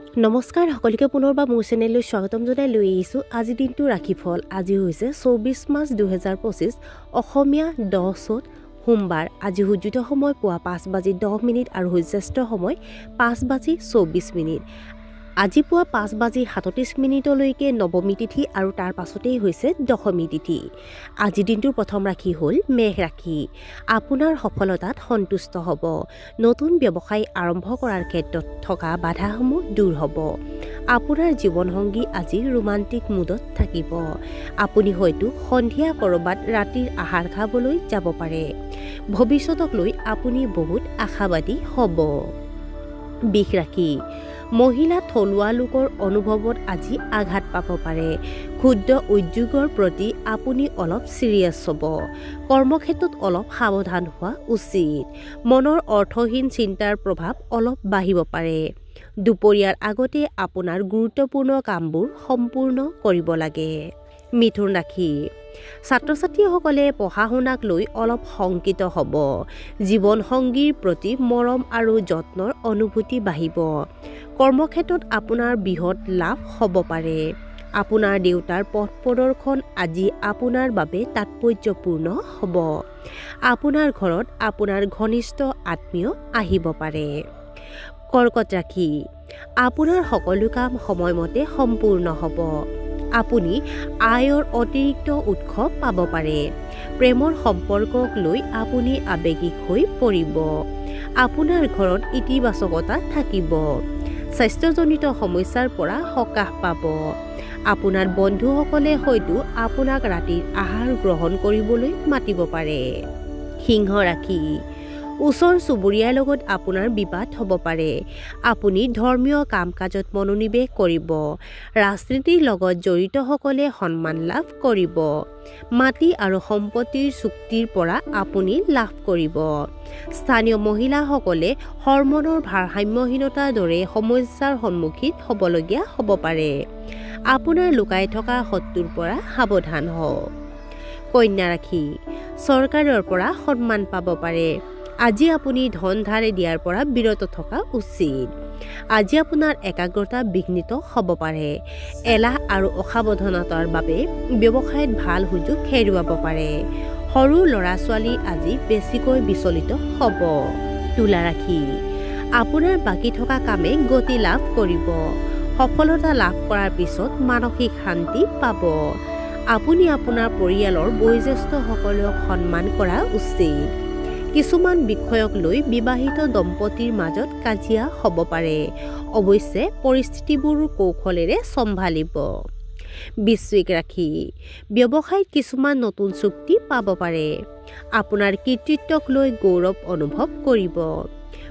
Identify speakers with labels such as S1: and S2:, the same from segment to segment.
S1: নমস্কাৰ সকলোকে পুনৰবাৰ মোৰ চেনেললৈ স্বাগতম জনাই লৈ আহিছোঁ আজি দিনটো ৰাশিফল। আজি হৈছে 24 মাৰ্চ 2025 অসমীয়া 10 চ'ত সোমবাৰ। আজি সূৰ্যোদয় সময় পুৱা 5:10 আৰু সূৰ্যাস্ত সময় 5:24। আজি পুৱা 5:37লৈকে নৱমী তিথি আৰু তাৰ পাছতেই হৈছে দশমী তিথি। আজি দিনটোৰ প্ৰথম ৰাশি হ'ল মেষ ৰাশি। আপোনাৰ সফলতাত সন্তুষ্ট হ'ব। নতুন ব্যৱসায় আৰম্ভ কৰাৰ ক্ষেত্ৰত থকা বাধাসমূহ দূৰ হ'ব। আপোনাৰ জীৱনসংগী আজি ৰোমান্টিক মুডত থাকিব। আপুনি হয়তো সন্ধিয়া ক'ৰবাত ৰাতিৰ আহাৰ খাবলৈ যাব পাৰে। ভৱিষ্যতক লৈ আপুনি বহুত আশাবাদী হ'ব। বৃষ ৰাশি। মহিলা থলুৱা লোকৰ অনুভৱত আজি আঘাত পাব পাৰে। ক্ষুদ্ৰ উদ্যোগৰ প্ৰতি আপুনি অলপ চিৰিয়াছ হ'ব। কৰ্মক্ষেত্ৰত অলপ সাৱধান হোৱা উচিত। মনৰ অৰ্থহীন চিন্তাৰ প্ৰভাৱ অলপ বাঢ়িব পাৰে। দুপৰীয়াৰ আগতে আপোনাৰ গুৰুত্বপূৰ্ণ কামবোৰ সম্পূৰ্ণ কৰিব লাগে। মিথুন ৰাশি। ছাত্ৰ-ছাত্ৰীসকলে পঢ়া-শুনাক লৈ অলপ শংকিত হ'ব। জীৱনসংগীৰ প্ৰতি মৰম আৰু যত্নৰ অনুভূতি বাঢ়িব। কৰ্মক্ষেত্ৰত আপোনাৰ বৃহৎ লাভ হ'ব পাৰে। আপোনাৰ দেউতাৰ পথ প্ৰদৰ্শন আজি আপোনাৰ বাবে তাৎপৰ্যপূৰ্ণ হ'ব। আপোনাৰ ঘৰত আপোনাৰ ঘনিষ্ঠ আত্মীয় আহিব পাৰে। কৰ্কট ৰাশি। আপোনাৰ সকলো কাম সময়মতে সম্পূৰ্ণ হ'ব। আপুনি আয়ৰ অতিৰিক্ত উৎস পাব পাৰে। প্ৰেমৰ সম্পৰ্কক লৈ আপুনি আৱেগিক হৈ পৰিব। আপোনাৰ ঘৰত ইতিবাচকতা থাকিব। স্বাস্থ্যজনিত সমস্যাৰ পৰা সকাহ পাব। আপোনাৰ বন্ধুসকলে হয়তো আপোনাক ৰাতিৰ আহাৰ গ্ৰহণ কৰিবলৈ মাতিব পাৰে। সিংহ ৰাশি। ওচৰ চুবুৰীয়াৰ লগত আপোনাৰ বিবাদ হ'ব পাৰে। আপুনি ধৰ্মীয় কাম-কাজত মনোনিৱেশ কৰিব। ৰাজনীতিৰ লগত জড়িতসকলে সন্মান লাভ কৰিব। মাটি আৰু সম্পত্তিৰ চুক্তিৰ পৰা আপুনি লাভ কৰিব। স্থানীয় মহিলাসকলে হৰমনৰ ভাৰসাম্যহীনতাৰ দৰে সমস্যাৰ সন্মুখীন হ'বলগীয়া হ'ব পাৰে। আপোনাৰ লুকাই থকা শত্ৰুৰ পৰা সাৱধান হওক। কন্যা ৰাশি। চৰকাৰৰ পৰা সন্মান পাব পাৰে। আজি আপুনি ধন ধাৰ দিয়াৰ পৰা বিৰত থকা উচিত। আজি আপোনাৰ একাগ্ৰতা বিঘ্নিত হ'ব পাৰে। এলাহ আৰু অসাৱধানতাৰ বাবে ব্যৱসায়ত ভাল সুযোগ হেৰুৱাব পাৰে। সৰু ল'ৰা-ছোৱালী আজি বেছিকৈ বিচলিত হ'ব। তুলা ৰাশি। আপোনাৰ বাকী থকা কামে গতি লাভ কৰিব। সফলতা লাভ কৰাৰ পিছত মানসিক শান্তি পাব। আপুনি আপোনাৰ পৰিয়ালৰ বয়োজ্যেষ্ঠসকলক সন্মান কৰা উচিত। কিছুমান বিষয়ক লৈ বিবাহিত দম্পতীৰ মাজত কাজিয়া হ'ব পাৰে। অৱশ্যে পৰিস্থিতিবোৰ কৌশলেৰে চম্ভালিব। বৃশ্চিক ৰাশি। ব্যৱসায়ত কিছুমান নতুন চুক্তি পাব পাৰে। আপোনাৰ কৃতিত্বক লৈ গৌৰৱ অনুভৱ কৰিব।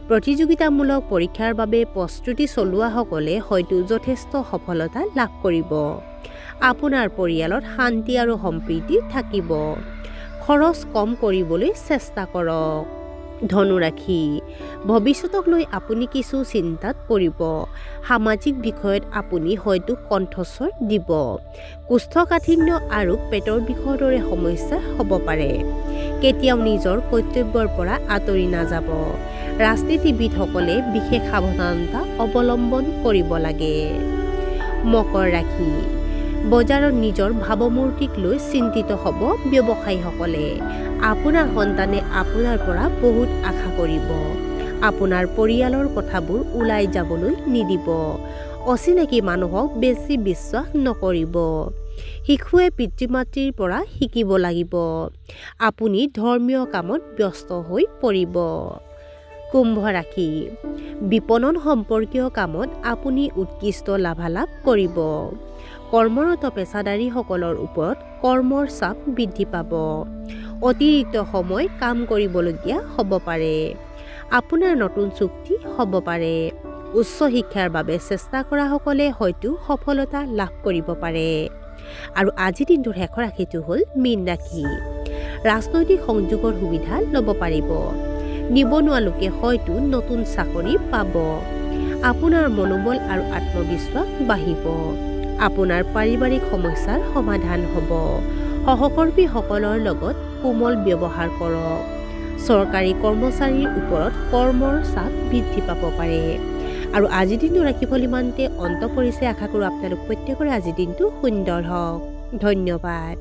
S1: প্ৰতিযোগিতামূলক পৰীক্ষাৰ বাবে প্ৰস্তুতি চলোৱাসকলে হয়তো যথেষ্ট সফলতা লাভ কৰিব। আপোনাৰ পৰিয়ালত শান্তি আৰু সম্প্ৰীতি থাকিব। খৰচ কম কৰিবলৈ চেষ্টা কৰক। ধনু ৰাশি। ভৱিষ্যতক লৈ আপুনি কিছু চিন্তাত পৰিব। সামাজিক বিষয়ত আপুনি হয়তো কণ্ঠস্বৰ দিব। কোষ্ঠকাঠিন্য আৰু পেটৰ বিষৰ দৰে সমস্যা হ'ব পাৰে। কেতিয়াও নিজৰ কৰ্তব্যৰ পৰা আঁতৰি নাযাব। ৰাজনীতিবিদসকলে বিশেষ সাৱধানতা অৱলম্বন কৰিব লাগে। মকৰ ৰাশি। বজাৰত নিজৰ ভাৱমূৰ্তিক লৈ চিন্তিত হ'ব ব্যৱসায়ীসকলে। আপোনাৰ সন্তানে আপোনাৰ পৰা বহুত আশা কৰিব। আপোনাৰ পৰিয়ালৰ কথাবোৰ ওলাই যাবলৈ নিদিব। অচিনাকি মানুহক বেছি বিশ্বাস নকৰিব। শিশুৱে পিতৃ-মাতৃৰ পৰা শিকিব লাগিব। আপুনি ধৰ্মীয় কামত ব্যস্ত হৈ পৰিব। কুম্ভ ৰাশি। বিপণন সম্পৰ্কীয় কামত আপুনি উৎকৃষ্ট লাভালাভ কৰিব। কৰ্মৰত পেছাদাৰীসকলৰ ওপৰত কৰ্মৰ চাপ বৃদ্ধি পাব। অতিৰিক্ত সময় কাম কৰিবলগীয়া হ'ব পাৰে। আপোনাৰ নতুন চুক্তি হ'ব পাৰে। উচ্চ শিক্ষাৰ বাবে চেষ্টা কৰাসকলে হয়তো সফলতা লাভ কৰিব পাৰে। আৰু আজিৰ দিনটোৰ শেষৰ ৰাশিটো হ'ল মীন ৰাশি। ৰাজনৈতিক সংযোগৰ সুবিধা ল'ব পাৰিব। নিবনুৱা লোকে হয়তো নতুন চাকৰি পাব। আপোনাৰ মনোবল আৰু আত্মবিশ্বাস বাঢ়িব। আপোনাৰ পাৰিবাৰিক সমস্যাৰ সমাধান হ'ব। সহকৰ্মীসকলৰ লগত কোমল ব্যৱহাৰ কৰক। চৰকাৰী কৰ্মচাৰীৰ ওপৰত কৰ্মৰ চাপ বৃদ্ধি পাব পাৰে। আৰু আজিৰ দিনটো ৰাশিফল ইমানতে অন্ত পৰিছে আশা কৰোঁ আপোনালোক প্ৰত্যেকৰে আজিৰ দিনটো সুন্দৰ হওক ধন্যবাদ